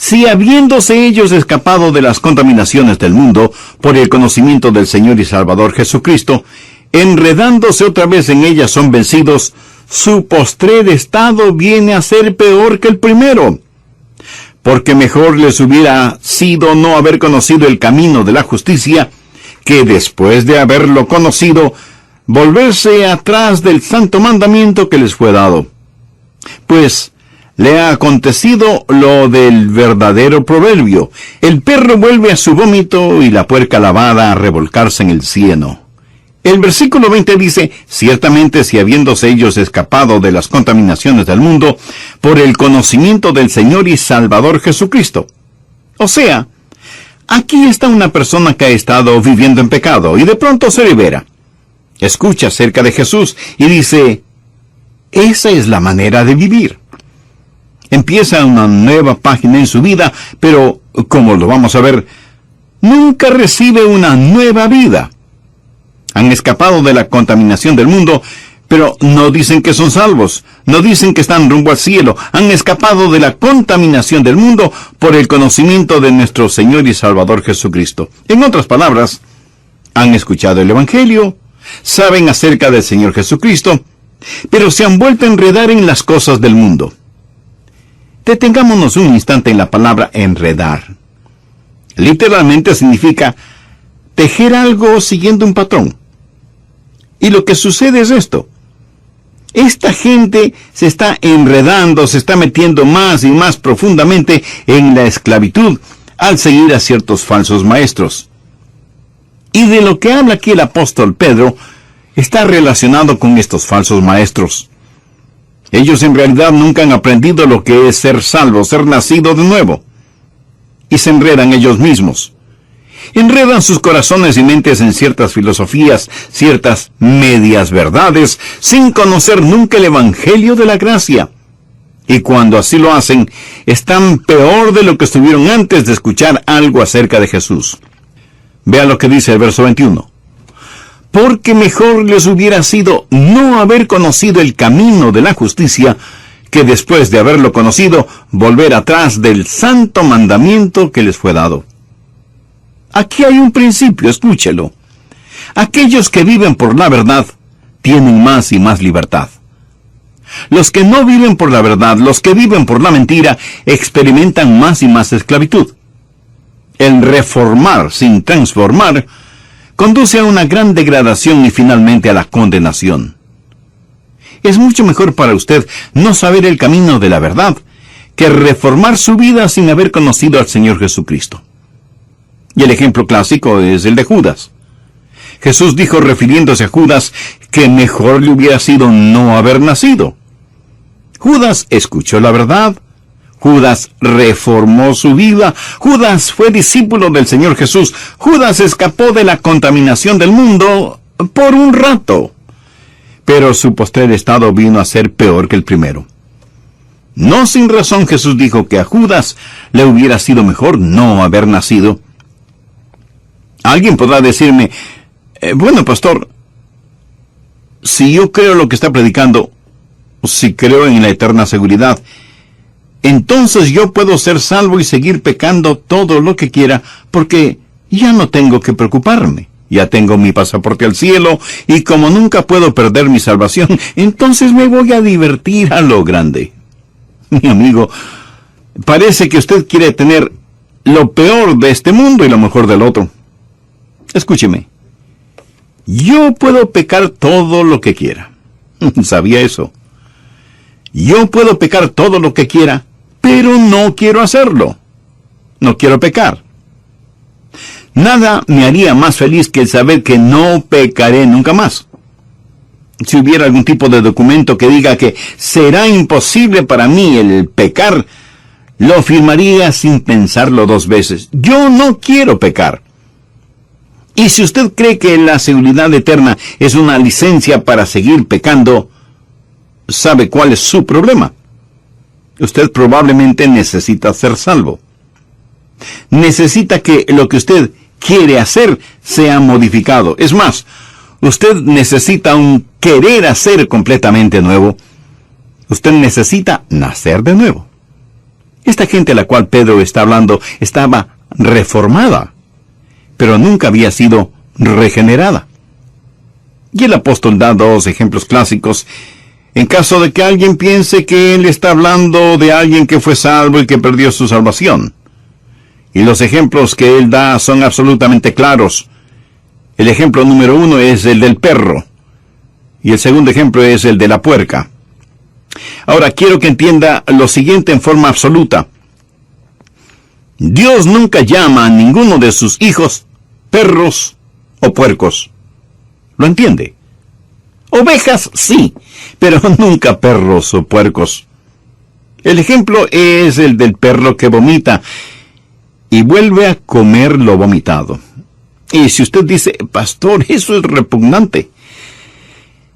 Si habiéndose ellos escapado de las contaminaciones del mundo por el conocimiento del Señor y Salvador Jesucristo, enredándose otra vez en ellas son vencidos, su postrer estado viene a ser peor que el primero. Porque mejor les hubiera sido no haber conocido el camino de la justicia, que después de haberlo conocido, volverse atrás del santo mandamiento que les fue dado. Pues le ha acontecido lo del verdadero proverbio: el perro vuelve a su vómito y la puerca lavada a revolcarse en el cieno. El versículo 20 dice: ciertamente si habiéndose ellos escapado de las contaminaciones del mundo por el conocimiento del Señor y Salvador Jesucristo. O sea, aquí está una persona que ha estado viviendo en pecado y de pronto se libera. Escucha acerca de Jesús y dice: esa es la manera de vivir. Empieza una nueva página en su vida, pero, como lo vamos a ver, nunca recibe una nueva vida. Han escapado de la contaminación del mundo, pero no dicen que son salvos, no dicen que están rumbo al cielo. Han escapado de la contaminación del mundo por el conocimiento de nuestro Señor y Salvador Jesucristo. En otras palabras, han escuchado el Evangelio, saben acerca del Señor Jesucristo, pero se han vuelto a enredar en las cosas del mundo. Detengámonos un instante en la palabra enredar. Literalmente significa tejer algo siguiendo un patrón. Y lo que sucede es esto: esta gente se está enredando, se está metiendo más y más profundamente en la esclavitud al seguir a ciertos falsos maestros. Y de lo que habla aquí el apóstol Pedro está relacionado con estos falsos maestros. Ellos en realidad nunca han aprendido lo que es ser salvo, ser nacido de nuevo. Y se enredan ellos mismos. Enredan sus corazones y mentes en ciertas filosofías, ciertas medias verdades, sin conocer nunca el Evangelio de la gracia. Y cuando así lo hacen, están peor de lo que estuvieron antes de escuchar algo acerca de Jesús. Vea lo que dice el verso 21. Porque mejor les hubiera sido no haber conocido el camino de la justicia, que después de haberlo conocido, volver atrás del santo mandamiento que les fue dado. Aquí hay un principio, escúchelo. Aquellos que viven por la verdad tienen más y más libertad. Los que no viven por la verdad, los que viven por la mentira, experimentan más y más esclavitud. El reformar sin transformar conduce a una gran degradación y finalmente a la condenación. Es mucho mejor para usted no saber el camino de la verdad que reformar su vida sin haber conocido al Señor Jesucristo. Y el ejemplo clásico es el de Judas. Jesús dijo, refiriéndose a Judas, que mejor le hubiera sido no haber nacido. Judas escuchó la verdad. Judas reformó su vida. Judas fue discípulo del Señor Jesús. Judas escapó de la contaminación del mundo por un rato. Pero su postrer estado vino a ser peor que el primero. No sin razón Jesús dijo que a Judas le hubiera sido mejor no haber nacido. Alguien podrá decirme, bueno, pastor, si yo creo lo que está predicando, si creo en la eterna seguridad, entonces yo puedo ser salvo y seguir pecando todo lo que quiera, porque ya no tengo que preocuparme. Ya tengo mi pasaporte al cielo, y como nunca puedo perder mi salvación, entonces me voy a divertir a lo grande. Mi amigo, parece que usted quiere tener lo peor de este mundo y lo mejor del otro. Escúcheme. Yo puedo pecar todo lo que quiera. ¿Sabía eso? Yo puedo pecar todo lo que quiera, pero no quiero hacerlo. No quiero pecar. Nada me haría más feliz que el saber que no pecaré nunca más. Si hubiera algún tipo de documento que diga que será imposible para mí el pecar, lo firmaría sin pensarlo dos veces. Yo no quiero pecar. Y si usted cree que la seguridad eterna es una licencia para seguir pecando, ¿sabe cuál es su problema? Usted probablemente necesita ser salvo. Necesita que lo que usted quiere hacer sea modificado. Es más, usted necesita un querer hacer completamente nuevo. Usted necesita nacer de nuevo. Esta gente a la cual Pedro está hablando estaba reformada, pero nunca había sido regenerada. Y el apóstol da dos ejemplos clásicos, en caso de que alguien piense que él está hablando de alguien que fue salvo y que perdió su salvación. Y los ejemplos que él da son absolutamente claros. El ejemplo número 1 es el del perro, y el segundo ejemplo es el de la puerca. Ahora quiero que entienda lo siguiente en forma absoluta. Dios nunca llama a ninguno de sus hijos perros o puercos. ¿Lo entiende? Ovejas sí, pero nunca perros o puercos. El ejemplo es el del perro que vomita y vuelve a comer lo vomitado. Y si usted dice, pastor, eso es repugnante,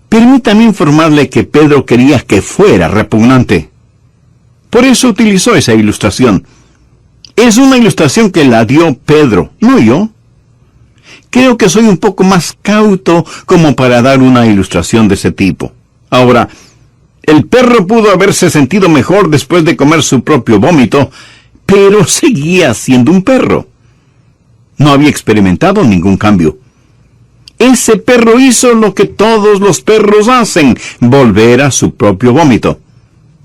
permítame informarle que Pedro quería que fuera repugnante. Por eso utilizó esa ilustración. Es una ilustración que la dio Pedro, no yo. Creo que soy un poco más cauto como para dar una ilustración de ese tipo. Ahora, el perro pudo haberse sentido mejor después de comer su propio vómito, pero seguía siendo un perro. No había experimentado ningún cambio. Ese perro hizo lo que todos los perros hacen, volver a su propio vómito.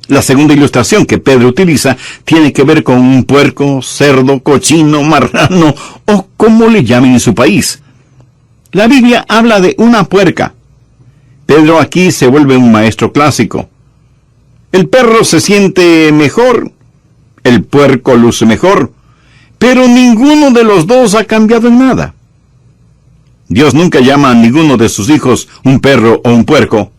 La segunda ilustración que Pedro utiliza tiene que ver con un puerco, cerdo, cochino, marrano o como le llamen en su país. La Biblia habla de una puerca. Pedro aquí se vuelve un maestro clásico. El perro se siente mejor, el puerco luce mejor, pero ninguno de los dos ha cambiado en nada. Dios nunca llama a ninguno de sus hijos un perro o un puerco,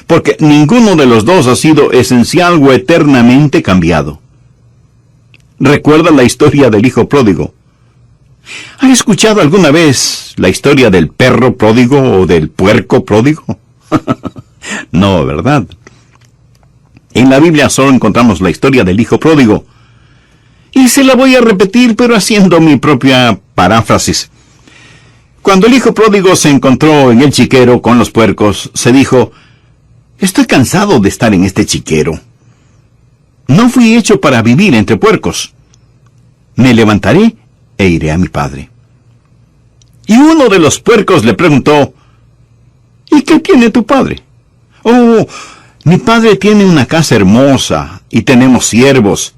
porque ninguno de los dos ha sido esencial o eternamente cambiado. ¿Recuerda la historia del hijo pródigo? ¿Ha escuchado alguna vez la historia del perro pródigo o del puerco pródigo? No, ¿verdad? En la Biblia solo encontramos la historia del hijo pródigo. Y se la voy a repetir, pero haciendo mi propia paráfrasis. Cuando el hijo pródigo se encontró en el chiquero con los puercos, se dijo, estoy cansado de estar en este chiquero. No fui hecho para vivir entre puercos. Me levantaré e iré a mi padre. Y uno de los puercos le preguntó, ¿y qué tiene tu padre? Oh, mi padre tiene una casa hermosa y tenemos siervos.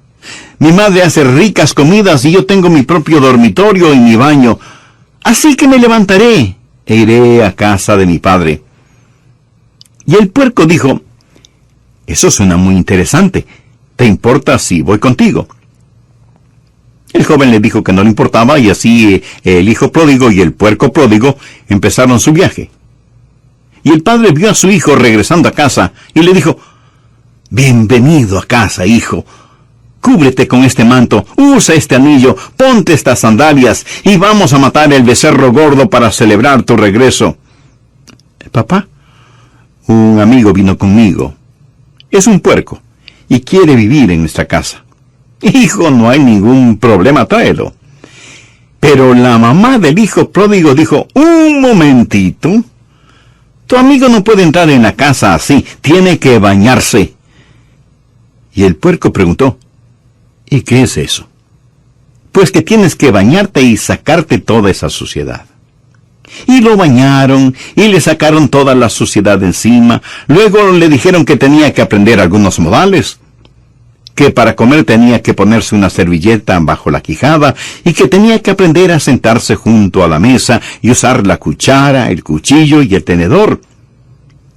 Mi madre hace ricas comidas y yo tengo mi propio dormitorio y mi baño. Así que me levantaré e iré a casa de mi padre. Y el puerco dijo, eso suena muy interesante. ¿Te importa si voy contigo? El joven le dijo que no le importaba y así el hijo pródigo y el puerco pródigo empezaron su viaje. Y el padre vio a su hijo regresando a casa y le dijo, bienvenido a casa, hijo. Cúbrete con este manto, usa este anillo, ponte estas sandalias y vamos a matar el becerro gordo para celebrar tu regreso. Papá, un amigo vino conmigo. Es un puerco y quiere vivir en nuestra casa. Hijo, no hay ningún problema, tráelo. Pero la mamá del hijo pródigo dijo, un momentito. Tu amigo no puede entrar en la casa así, tiene que bañarse. Y el puerco preguntó, ¿y qué es eso? Pues que tienes que bañarte y sacarte toda esa suciedad. Y lo bañaron y le sacaron toda la suciedad de encima. Luego le dijeron que tenía que aprender algunos modales, que para comer tenía que ponerse una servilleta bajo la quijada y que tenía que aprender a sentarse junto a la mesa y usar la cuchara, el cuchillo y el tenedor.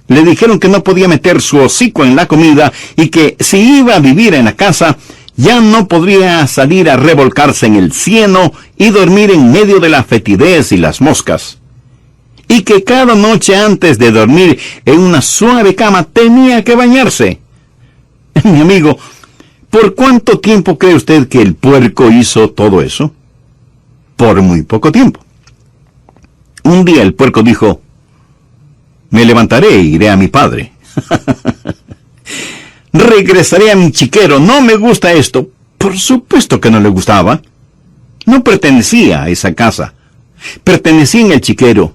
Le dijeron que no podía meter su hocico en la comida y que si iba a vivir en la casa, ya no podría salir a revolcarse en el cieno y dormir en medio de la fetidez y las moscas. Y que cada noche antes de dormir en una suave cama tenía que bañarse. Mi amigo, ¿por cuánto tiempo cree usted que el puerco hizo todo eso? Por muy poco tiempo. Un día el puerco dijo, me levantaré e iré a mi padre. Regresaré a mi chiquero, no me gusta esto. Por supuesto que no le gustaba. No pertenecía a esa casa. Pertenecía en el chiquero.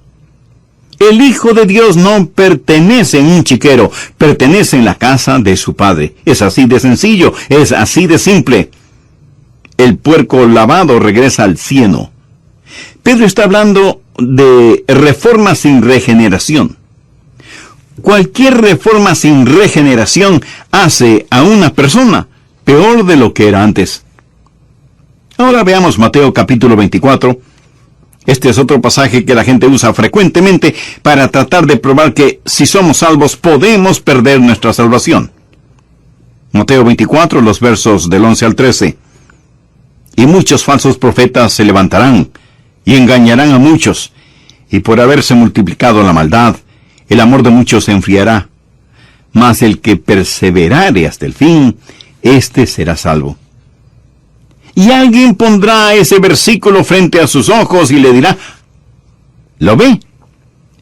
El Hijo de Dios no pertenece en un chiquero, pertenece en la casa de su Padre. Es así de sencillo, es así de simple. el puerco lavado regresa al cieno. Pedro está hablando de reforma sin regeneración. Cualquier reforma sin regeneración hace a una persona peor de lo que era antes. Ahora veamos Mateo capítulo 24. Este es otro pasaje que la gente usa frecuentemente para tratar de probar que si somos salvos podemos perder nuestra salvación. Mateo 24, los versos del 11 al 13. Y muchos falsos profetas se levantarán y engañarán a muchos, y por haberse multiplicado la maldad, el amor de muchos se enfriará. Mas el que perseverare hasta el fin, éste será salvo. Y alguien pondrá ese versículo frente a sus ojos y le dirá, ¿lo ve?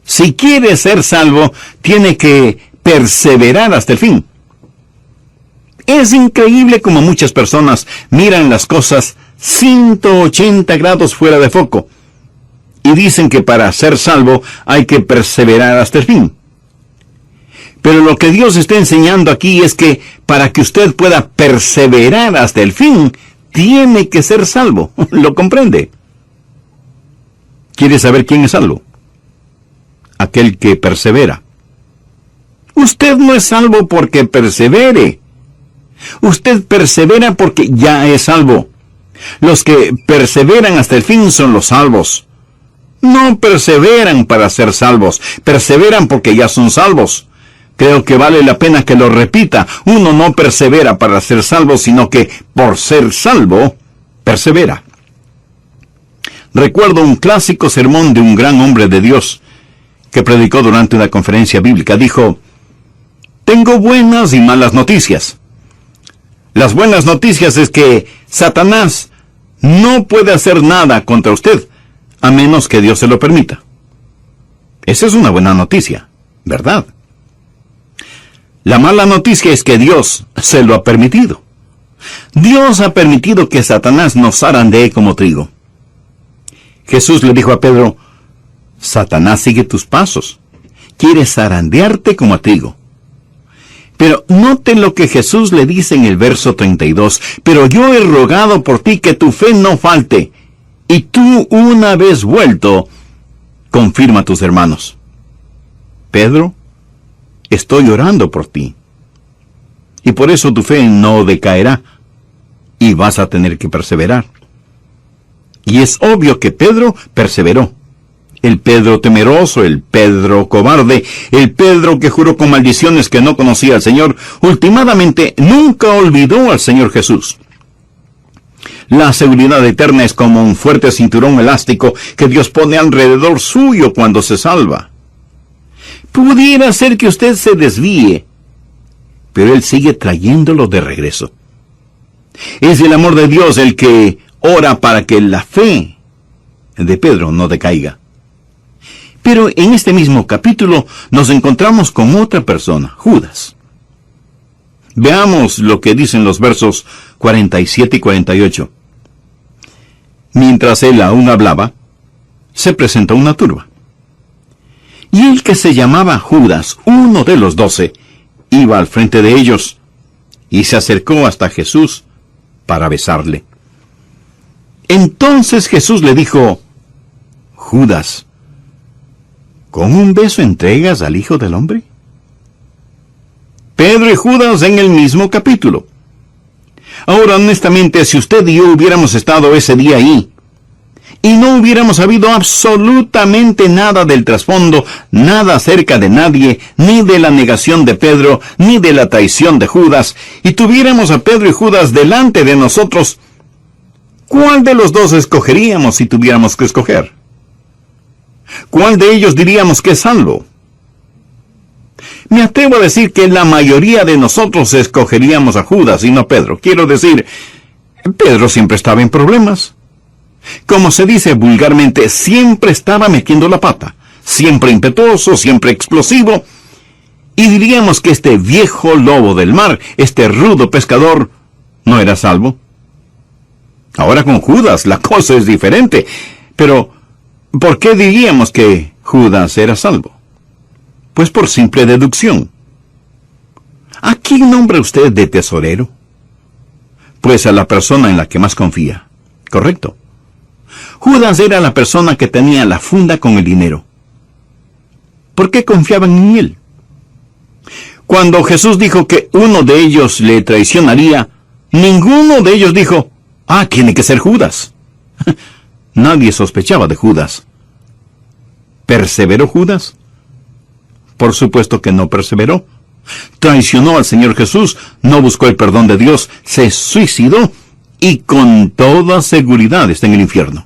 Si quiere ser salvo, tiene que perseverar hasta el fin. Es increíble como muchas personas miran las cosas 180 grados fuera de foco y dicen que para ser salvo hay que perseverar hasta el fin. Pero lo que Dios está enseñando aquí es que para que usted pueda perseverar hasta el fin, tiene que ser salvo. ¿Lo comprende? ¿Quiere saber quién es salvo? Aquel que persevera. Usted no es salvo porque persevere. Usted persevera porque ya es salvo. Los que perseveran hasta el fin son los salvos. No perseveran para ser salvos, perseveran porque ya son salvos. Creo que vale la pena que lo repita. Uno no persevera para ser salvo, sino que por ser salvo, persevera. Recuerdo un clásico sermón de un gran hombre de Dios que predicó durante una conferencia bíblica. Dijo, tengo buenas y malas noticias. Las buenas noticias es que Satanás no puede hacer nada contra usted, a menos que Dios se lo permita. Esa es una buena noticia, ¿verdad? La mala noticia es que Dios se lo ha permitido. Dios ha permitido que Satanás nos zarandee como trigo. Jesús le dijo a Pedro, Satanás sigue tus pasos, quiere zarandearte como a trigo. Pero note lo que Jesús le dice en el verso 32, pero yo he rogado por ti que tu fe no falte, y tú una vez vuelto, confirma a tus hermanos. Pedro, estoy orando por ti. Y por eso tu fe no decaerá, y vas a tener que perseverar. Y es obvio que Pedro perseveró. El Pedro temeroso, el Pedro cobarde, el Pedro que juró con maldiciones que no conocía al Señor, últimamente nunca olvidó al Señor Jesús. La seguridad eterna es como un fuerte cinturón elástico que Dios pone alrededor suyo cuando se salva. Pudiera ser que usted se desvíe, pero Él sigue trayéndolo de regreso. Es el amor de Dios el que ora para que la fe de Pedro no decaiga. Pero en este mismo capítulo nos encontramos con otra persona, Judas. Veamos lo que dicen los versos 47 y 48. Mientras él aún hablaba, se presentó una turba. Y el que se llamaba Judas, uno de los 12, iba al frente de ellos, y se acercó hasta Jesús para besarle. Entonces Jesús le dijo, Judas, ¿con un beso entregas al Hijo del Hombre? Pedro y Judas en el mismo capítulo. Ahora, honestamente, si usted y yo hubiéramos estado ese día ahí, y no hubiéramos sabido absolutamente nada del trasfondo, nada acerca de nadie, ni de la negación de Pedro, ni de la traición de Judas, y tuviéramos a Pedro y Judas delante de nosotros, ¿cuál de los dos escogeríamos si tuviéramos que escoger? ¿Cuál de ellos diríamos que es salvo? Me atrevo a decir que la mayoría de nosotros escogeríamos a Judas y no a Pedro. Quiero decir, Pedro siempre estaba en problemas. Como se dice vulgarmente, siempre estaba metiendo la pata. Siempre impetuoso, siempre explosivo. Y diríamos que este viejo lobo del mar, este rudo pescador, no era salvo. Ahora con Judas la cosa es diferente. Pero ¿por qué diríamos que Judas era salvo? Pues por simple deducción. ¿A quién nombra usted de tesorero? pues a la persona en la que más confía. Correcto. Judas era la persona que tenía la funda con el dinero. ¿Por qué confiaban en él? Cuando Jesús dijo que uno de ellos le traicionaría, ninguno de ellos dijo, tiene que ser Judas. Nadie sospechaba de Judas. ¿Perseveró Judas? Por supuesto que no perseveró. Traicionó al Señor Jesús, no buscó el perdón de Dios, se suicidó y con toda seguridad está en el infierno.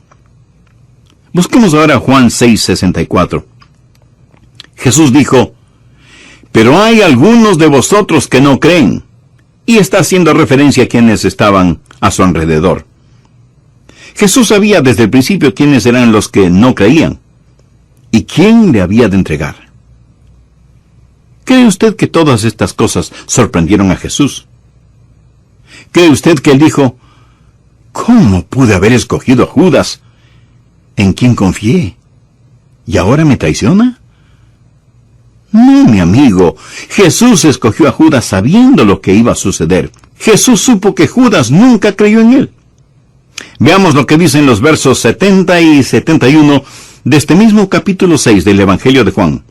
Busquemos ahora Juan 6:64. Jesús dijo, pero hay algunos de vosotros que no creen, y está haciendo referencia a quienes estaban a su alrededor. Jesús sabía desde el principio quiénes eran los que no creían, y quién le había de entregar. ¿Cree usted que todas estas cosas sorprendieron a Jesús? ¿Cree usted que él dijo, ¿cómo pude haber escogido a Judas, en quien confié, y ahora me traiciona? No, mi amigo, Jesús escogió a Judas sabiendo lo que iba a suceder. Jesús supo que Judas nunca creyó en él. Veamos lo que dicen los versos 70 y 71 de este mismo capítulo 6 del Evangelio de Juan.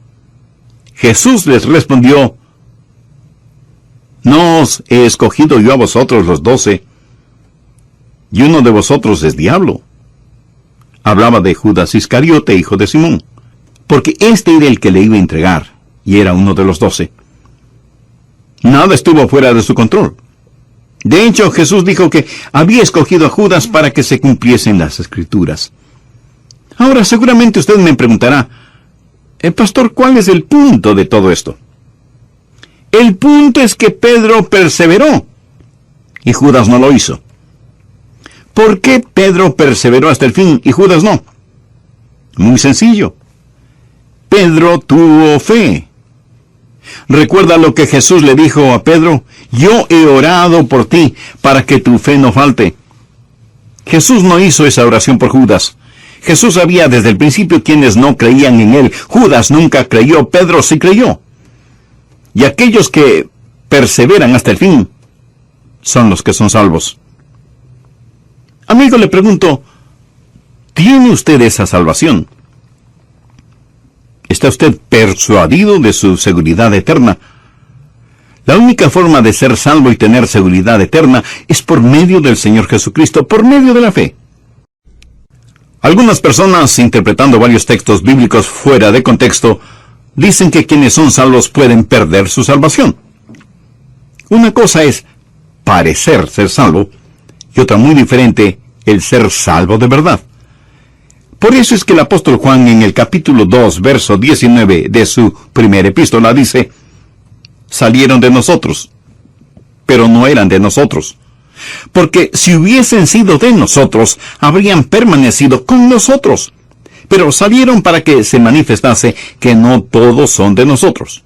Jesús les respondió, ¿no os he escogido yo a vosotros los 12? Y uno de vosotros es diablo. Hablaba de Judas Iscariote, hijo de Simón, porque este era el que le iba a entregar, y era uno de los 12. Nada estuvo fuera de su control. De hecho, Jesús dijo que había escogido a Judas para que se cumpliesen las Escrituras. Ahora, seguramente usted me preguntará, pastor, ¿cuál es el punto de todo esto? El punto es que Pedro perseveró, y Judas no lo hizo. ¿Por qué Pedro perseveró hasta el fin y Judas no? Muy sencillo. Pedro tuvo fe. ¿Recuerda lo que Jesús le dijo a Pedro? Yo he orado por ti para que tu fe no falte. Jesús no hizo esa oración por Judas. Jesús sabía desde el principio quienes no creían en él. Judas nunca creyó, Pedro sí creyó. Y aquellos que perseveran hasta el fin son los que son salvos. Amigo, le pregunto, ¿tiene usted esa salvación? ¿Está usted persuadido de su seguridad eterna? La única forma de ser salvo y tener seguridad eterna es por medio del Señor Jesucristo, por medio de la fe. Algunas personas, interpretando varios textos bíblicos fuera de contexto, dicen que quienes son salvos pueden perder su salvación. Una cosa es parecer ser salvo, y otra muy diferente, el ser salvo de verdad. Por eso es que el apóstol Juan en el capítulo 2, verso 19 de su primera epístola dice, salieron de nosotros, pero no eran de nosotros. Porque si hubiesen sido de nosotros, habrían permanecido con nosotros. Pero salieron para que se manifestase que no todos son de nosotros.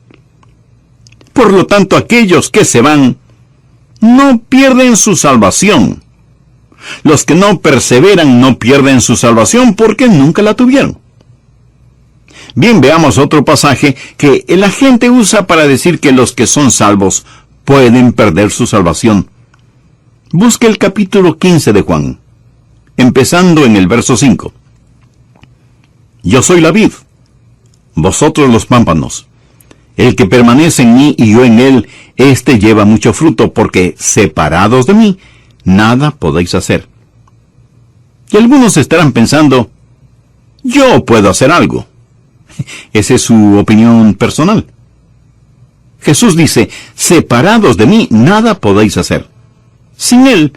Por lo tanto, aquellos que se van, no pierden su salvación. Los que no perseveran no pierden su salvación porque nunca la tuvieron. Bien, veamos otro pasaje que la gente usa para decir que los que son salvos pueden perder su salvación. Busque el capítulo 15 de Juan, empezando en el verso 5. Yo soy la vid, vosotros los pámpanos. El que permanece en mí y yo en él, éste lleva mucho fruto, porque separados de mí, nada podéis hacer. Y algunos estarán pensando, yo puedo hacer algo. Esa es su opinión personal. Jesús dice, separados de mí, nada podéis hacer. Sin él,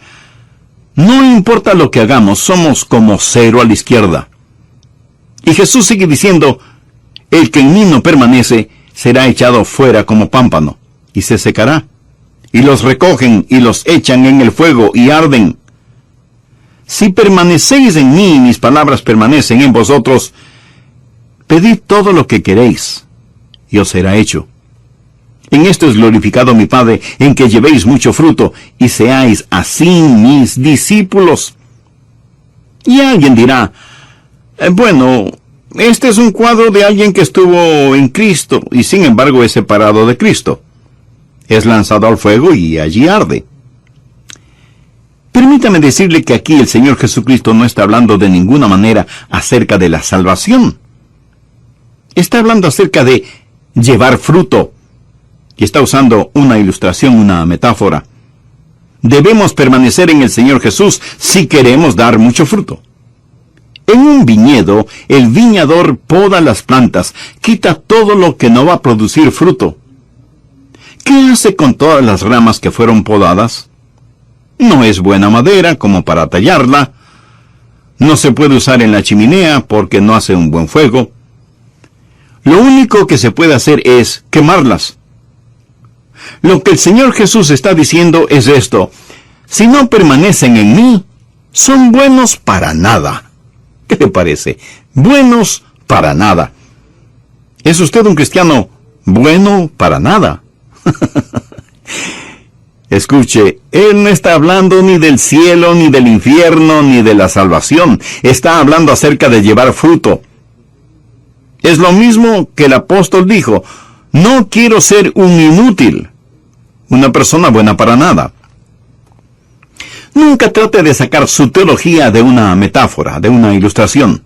no importa lo que hagamos, somos como cero a la izquierda. Y Jesús sigue diciendo, el que en mí no permanece, será echado fuera como pámpano, y se secará. Y los recogen y los echan en el fuego y arden. Si permanecéis en mí y mis palabras permanecen en vosotros, pedid todo lo que queréis, y os será hecho. En esto es glorificado mi Padre, en que llevéis mucho fruto, y seáis así mis discípulos. Y alguien dirá, bueno, este es un cuadro de alguien que estuvo en Cristo, y sin embargo es separado de Cristo. Es lanzado al fuego y allí arde. Permítame decirle que aquí el Señor Jesucristo no está hablando de ninguna manera acerca de la salvación. Está hablando acerca de llevar fruto. Y está usando una ilustración, una metáfora. Debemos permanecer en el Señor Jesús si queremos dar mucho fruto. En un viñedo, el viñador poda las plantas, quita todo lo que no va a producir fruto. ¿Qué hace con todas las ramas que fueron podadas? No es buena madera como para tallarla. No se puede usar en la chimenea porque no hace un buen fuego. Lo único que se puede hacer es quemarlas. Lo que el Señor Jesús está diciendo es esto: si no permanecen en mí, son buenos para nada. ¿Qué le parece? Buenos para nada. ¿Es usted un cristiano bueno para nada? Escuche, Él no está hablando ni del cielo, ni del infierno, ni de la salvación. Está hablando acerca de llevar fruto. Es lo mismo que el apóstol dijo: no quiero ser un inútil, una persona buena para nada. Nunca trate de sacar su teología de una metáfora, de una ilustración.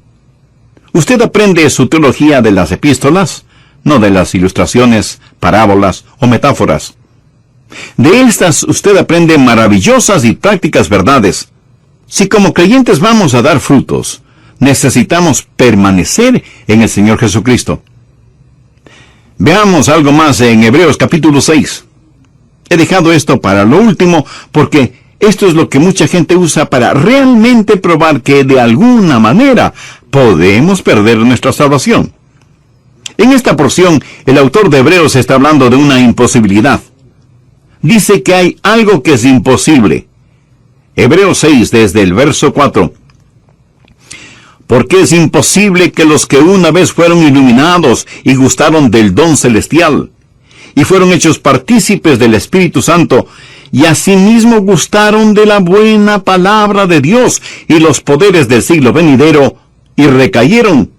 Usted aprende su teología de las epístolas, no de las ilustraciones, parábolas o metáforas. De estas usted aprende maravillosas y prácticas verdades. Si como creyentes vamos a dar frutos, necesitamos permanecer en el Señor Jesucristo. Veamos algo más en Hebreos capítulo 6. He dejado esto para lo último porque esto es lo que mucha gente usa para realmente probar que de alguna manera podemos perder nuestra salvación. En esta porción, el autor de Hebreos está hablando de una imposibilidad. Dice que hay algo que es imposible. Hebreos 6, desde el verso 4. Porque es imposible que los que una vez fueron iluminados y gustaron del don celestial, y fueron hechos partícipes del Espíritu Santo, y asimismo gustaron de la buena palabra de Dios y los poderes del siglo venidero, y recayeron,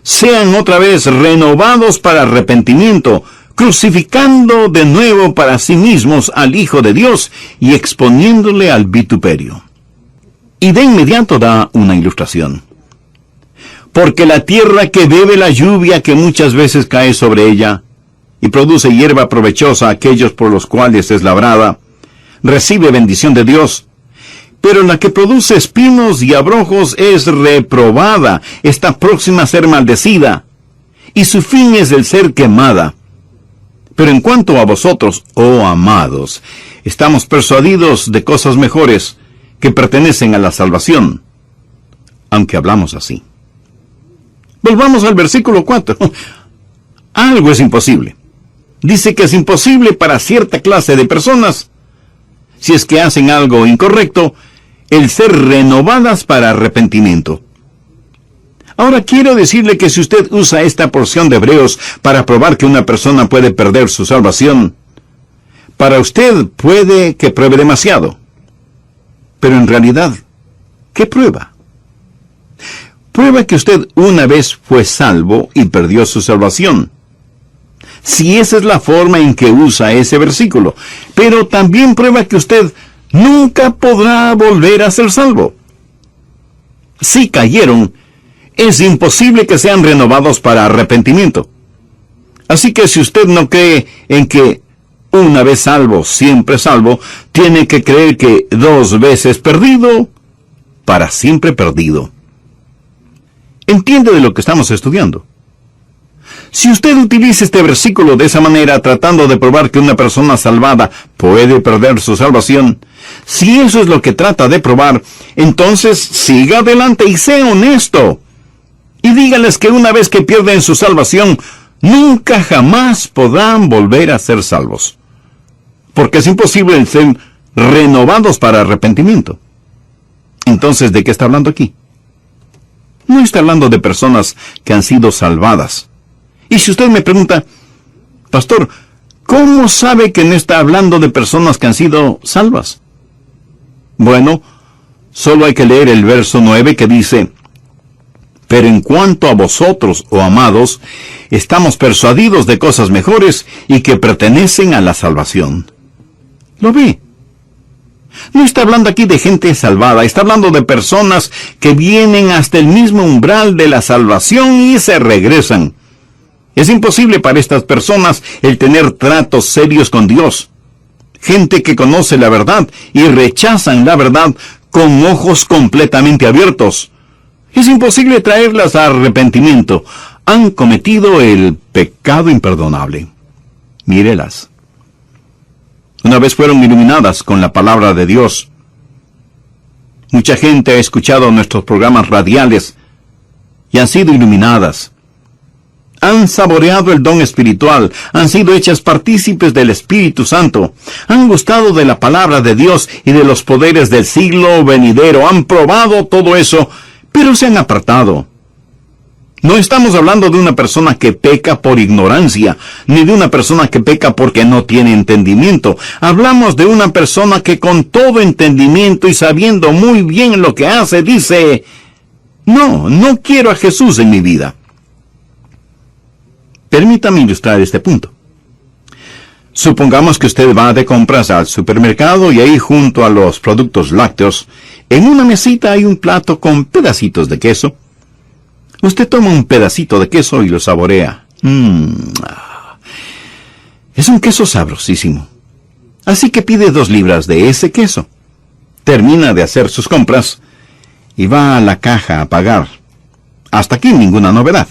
sean otra vez renovados para arrepentimiento, crucificando de nuevo para sí mismos al Hijo de Dios y exponiéndole al vituperio. Y de inmediato da una ilustración. Porque la tierra que bebe la lluvia que muchas veces cae sobre ella, y produce hierba provechosa a aquellos por los cuales es labrada, recibe bendición de Dios. Pero la que produce espinos y abrojos es reprobada, está próxima a ser maldecida, y su fin es el ser quemada. Pero en cuanto a vosotros, oh amados, estamos persuadidos de cosas mejores que pertenecen a la salvación, aunque hablamos así. Volvamos al versículo 4. Algo es imposible. Dice que es imposible para cierta clase de personas, si es que hacen algo incorrecto, el ser renovadas para arrepentimiento. Ahora quiero decirle que si usted usa esta porción de Hebreos para probar que una persona puede perder su salvación, para usted puede que pruebe demasiado. Pero en realidad, ¿qué prueba? Prueba que usted una vez fue salvo y perdió su salvación. Si esa es la forma en que usa ese versículo. Pero también prueba que usted nunca podrá volver a ser salvo. Si cayeron, es imposible que sean renovados para arrepentimiento. Así que si usted no cree en que una vez salvo, siempre salvo, tiene que creer que 2 veces perdido, para siempre perdido. ¿Entiende de lo que estamos estudiando? Si usted utiliza este versículo de esa manera, tratando de probar que una persona salvada puede perder su salvación, si eso es lo que trata de probar, entonces siga adelante y sea honesto. Y dígales que una vez que pierden su salvación, nunca jamás podrán volver a ser salvos. Porque es imposible el ser renovados para arrepentimiento. Entonces, ¿de qué está hablando aquí? No está hablando de personas que han sido salvadas. Y si usted me pregunta, pastor, ¿cómo sabe que no está hablando de personas que han sido salvas? Bueno, solo hay que leer el verso 9 que dice, pero en cuanto a vosotros, oh amados, estamos persuadidos de cosas mejores y que pertenecen a la salvación. ¿Lo ve? No está hablando aquí de gente salvada, está hablando de personas que vienen hasta el mismo umbral de la salvación y se regresan. Es imposible para estas personas el tener tratos serios con Dios. Gente que conoce la verdad y rechazan la verdad con ojos completamente abiertos. Es imposible traerlas a arrepentimiento. Han cometido el pecado imperdonable. Mírelas. Una vez fueron iluminadas con la palabra de Dios. Mucha gente ha escuchado nuestros programas radiales y han sido iluminadas. Han saboreado el don espiritual, han sido hechas partícipes del Espíritu Santo, han gustado de la palabra de Dios y de los poderes del siglo venidero, han probado todo eso, pero se han apartado. No estamos hablando de una persona que peca por ignorancia, ni de una persona que peca porque no tiene entendimiento. Hablamos de una persona que con todo entendimiento y sabiendo muy bien lo que hace, dice, no quiero a Jesús en mi vida. Permítame ilustrar este punto. Supongamos que usted va de compras al supermercado y ahí junto a los productos lácteos, en una mesita hay un plato con pedacitos de queso. Usted toma un pedacito de queso y lo saborea. Es un queso sabrosísimo. Así que pide 2 libras de ese queso. Termina de hacer sus compras y va a la caja a pagar. Hasta aquí ninguna novedad.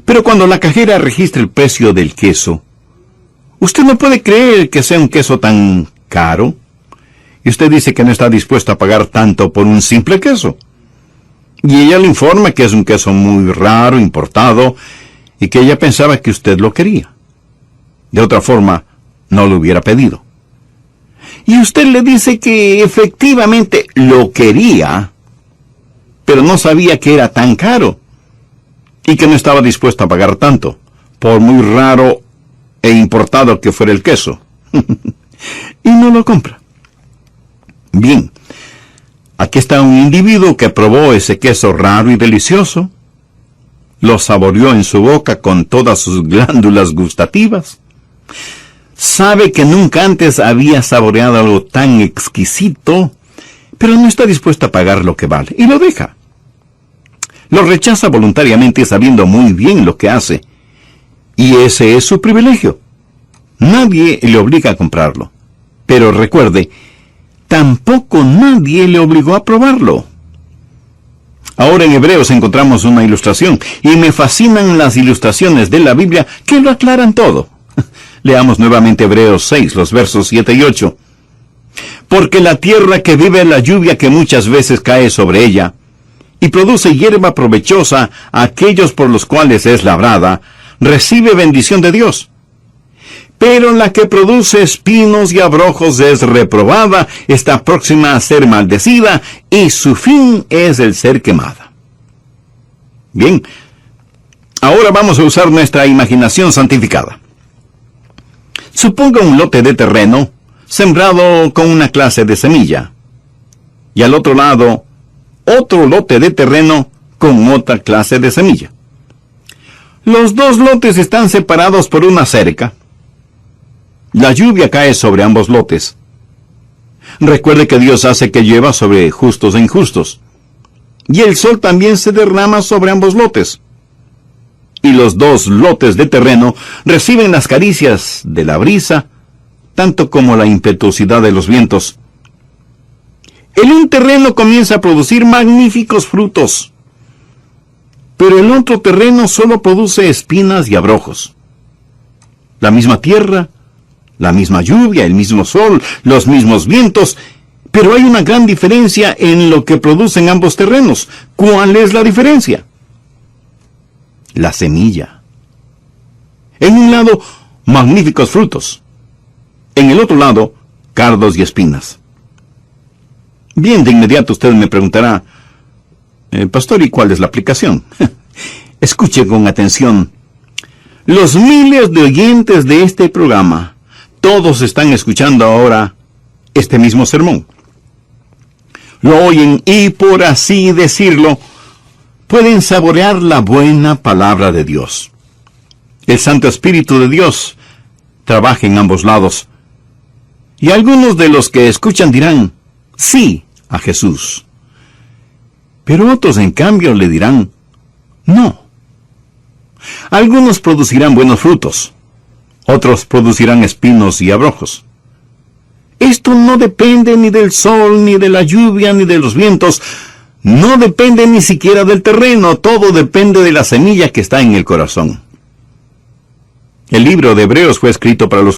Pero cuando la cajera registra el precio del queso, usted no puede creer que sea un queso tan caro. Y usted dice que no está dispuesto a pagar tanto por un simple queso. Y ella le informa que es un queso muy raro, importado, y que ella pensaba que usted lo quería. De otra forma, no lo hubiera pedido. Y usted le dice que efectivamente lo quería, pero no sabía que era tan caro, y que no estaba dispuesto a pagar tanto, por muy raro e importado que fuera el queso. Y no lo compra. Bien. Aquí está un individuo que probó ese queso raro y delicioso, lo saboreó en su boca con todas sus glándulas gustativas, sabe que nunca antes había saboreado algo tan exquisito, pero no está dispuesto a pagar lo que vale, y lo deja. Lo rechaza voluntariamente sabiendo muy bien lo que hace, y ese es su privilegio. Nadie le obliga a comprarlo, pero recuerde, tampoco nadie le obligó a probarlo. Ahora en Hebreos encontramos una ilustración, y me fascinan las ilustraciones de la Biblia que lo aclaran todo. Leamos nuevamente Hebreos 6, los versos 7 y 8. Porque la tierra que vive la lluvia que muchas veces cae sobre ella, y produce hierba provechosa a aquellos por los cuales es labrada, recibe bendición de Dios. Pero la que produce espinos y abrojos es reprobada, está próxima a ser maldecida, y su fin es el ser quemada. Bien, ahora vamos a usar nuestra imaginación santificada. Suponga un lote de terreno sembrado con una clase de semilla, y al otro lado, otro lote de terreno con otra clase de semilla. Los 2 lotes están separados por una cerca. La lluvia cae sobre ambos lotes. Recuerde que Dios hace que llueva sobre justos e injustos. Y el sol también se derrama sobre ambos lotes. Y los 2 lotes de terreno reciben las caricias de la brisa, tanto como la impetuosidad de los vientos. El un terreno comienza a producir magníficos frutos, pero el otro terreno solo produce espinas y abrojos. La misma tierra, la misma lluvia, el mismo sol, los mismos vientos, pero hay una gran diferencia en lo que producen ambos terrenos. ¿Cuál es la diferencia? La semilla. En un lado, magníficos frutos. En el otro lado, cardos y espinas. Bien, de inmediato usted me preguntará, pastor, ¿y cuál es la aplicación? Escuche con atención. Los miles de oyentes de este programa, todos están escuchando ahora este mismo sermón. Lo oyen y, por así decirlo, pueden saborear la buena palabra de Dios. El Santo Espíritu de Dios trabaja en ambos lados. Y algunos de los que escuchan dirán, sí, a Jesús. Pero otros, en cambio, le dirán, no. Algunos producirán buenos frutos, otros producirán espinos y abrojos. Esto no depende ni del sol, ni de la lluvia, ni de los vientos. No depende ni siquiera del terreno. Todo depende de la semilla que está en el corazón. El libro de Hebreos fue escrito para los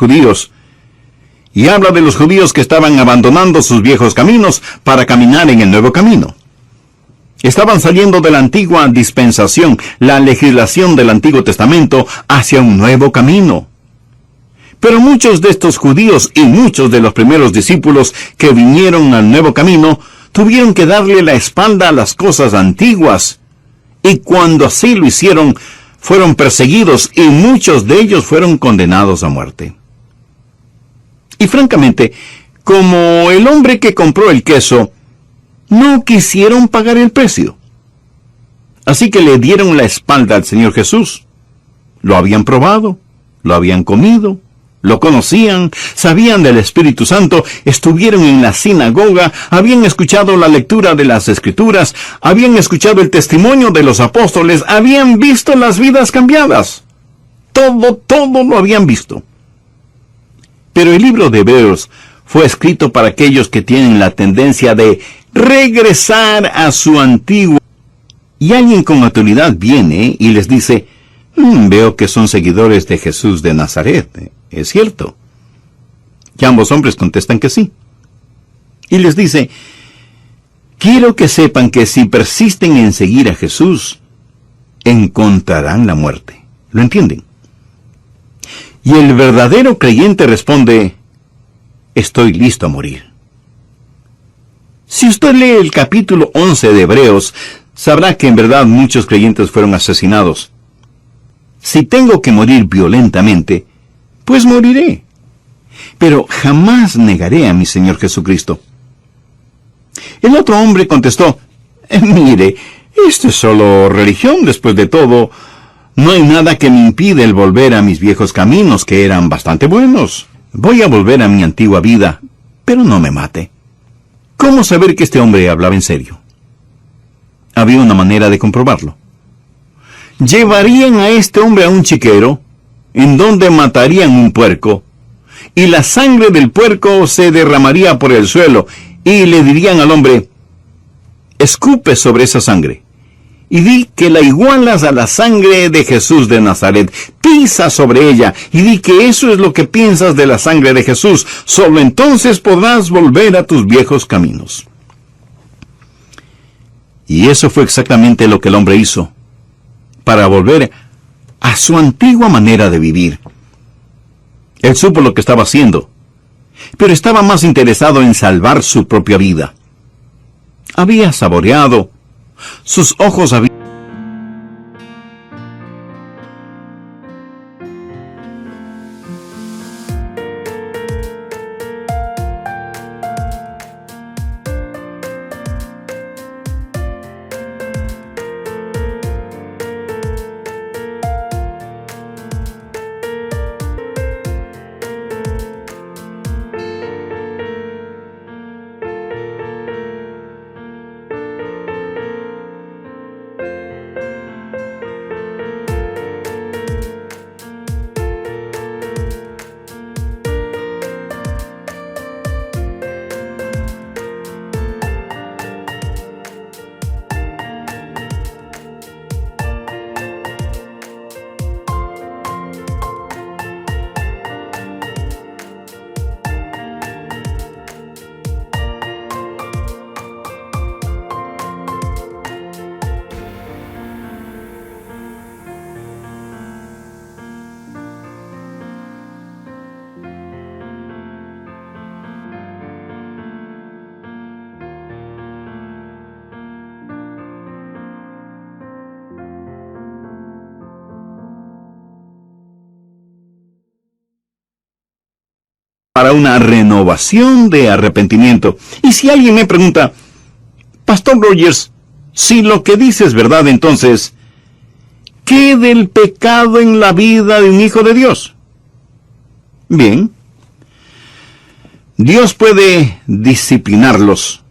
judíos, y habla de los judíos que estaban abandonando sus viejos caminos para caminar en el nuevo camino. Estaban saliendo de la antigua dispensación, la legislación del Antiguo Testamento, hacia un nuevo camino. Pero muchos de estos judíos y muchos de los primeros discípulos que vinieron al nuevo camino tuvieron que darle la espalda a las cosas antiguas, y cuando así lo hicieron, fueron perseguidos y muchos de ellos fueron condenados a muerte. Y francamente, como el hombre que compró el queso, no quisieron pagar el precio. Así que le dieron la espalda al Señor Jesús. Lo habían probado, lo habían comido, lo conocían, sabían del Espíritu Santo, estuvieron en la sinagoga, habían escuchado la lectura de las Escrituras, habían escuchado el testimonio de los apóstoles, habían visto las vidas cambiadas. Todo lo habían visto. Pero el libro de Hebreos fue escrito para aquellos que tienen la tendencia de regresar a su antiguo. Y alguien con autoridad viene y les dice, veo que son seguidores de Jesús de Nazaret. ¿Es cierto? Y ambos hombres contestan que sí. Y les dice, quiero que sepan que si persisten en seguir a Jesús, encontrarán la muerte. ¿Lo entienden? Y el verdadero creyente responde, estoy listo a morir. Si usted lee el capítulo 11 de Hebreos, sabrá que en verdad muchos creyentes fueron asesinados. Si tengo que morir violentamente, pues moriré. Pero jamás negaré a mi Señor Jesucristo. El otro hombre contestó, mire, esto es solo religión después de todo. No hay nada que me impida el volver a mis viejos caminos, que eran bastante buenos. Voy a volver a mi antigua vida, pero no me mate. ¿Cómo saber que este hombre hablaba en serio? Había una manera de comprobarlo. Llevarían a este hombre a un chiquero, en donde matarían un puerco, y la sangre del puerco se derramaría por el suelo, y le dirían al hombre: escupe sobre esa sangre, y di que la igualas a la sangre de Jesús de Nazaret. Pisa sobre ella, y di que eso es lo que piensas de la sangre de Jesús. Solo entonces podrás volver a tus viejos caminos. Y eso fue exactamente lo que el hombre hizo, para volver a su antigua manera de vivir. Él supo lo que estaba haciendo, pero estaba más interesado en salvar su propia vida. Había saboreado, sus ojos habían... para una renovación de arrepentimiento. Y si alguien me pregunta: Pastor Rogers, si lo que dice es verdad, entonces, ¿qué del pecado en la vida de un hijo de Dios? Bien, Dios puede disciplinarlos,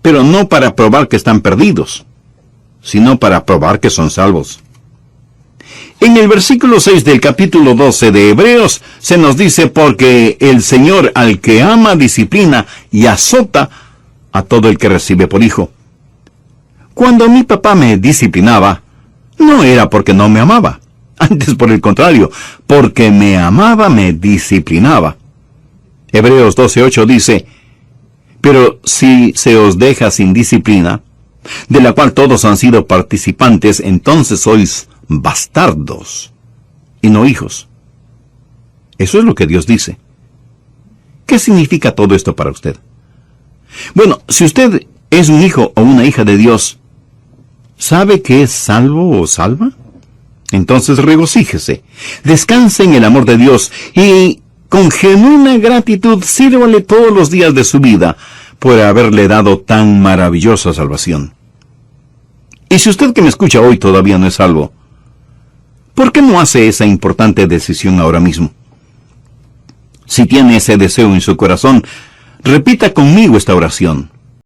pero no para probar que están perdidos, sino para probar que son salvos. En el versículo 6 del capítulo 12 de Hebreos se nos dice: porque el Señor al que ama disciplina y azota a todo el que recibe por hijo. Cuando mi papá me disciplinaba, no era porque no me amaba, antes por el contrario, porque me amaba me disciplinaba. Hebreos 12:8 dice: pero si se os deja sin disciplina, de la cual todos han sido participantes, entonces sois bastardos y no hijos. Eso es lo que Dios dice. ¿Qué significa todo esto para usted? Bueno, si usted es un hijo o una hija de Dios, ¿sabe que es salvo o salva? Entonces regocíjese, descanse en el amor de Dios y con genuina gratitud sírvale todos los días de su vida por haberle dado tan maravillosa salvación. Y si usted que me escucha hoy todavía no es salvo, ¿por qué no hace esa importante decisión ahora mismo? Si tiene ese deseo en su corazón, repita conmigo esta oración.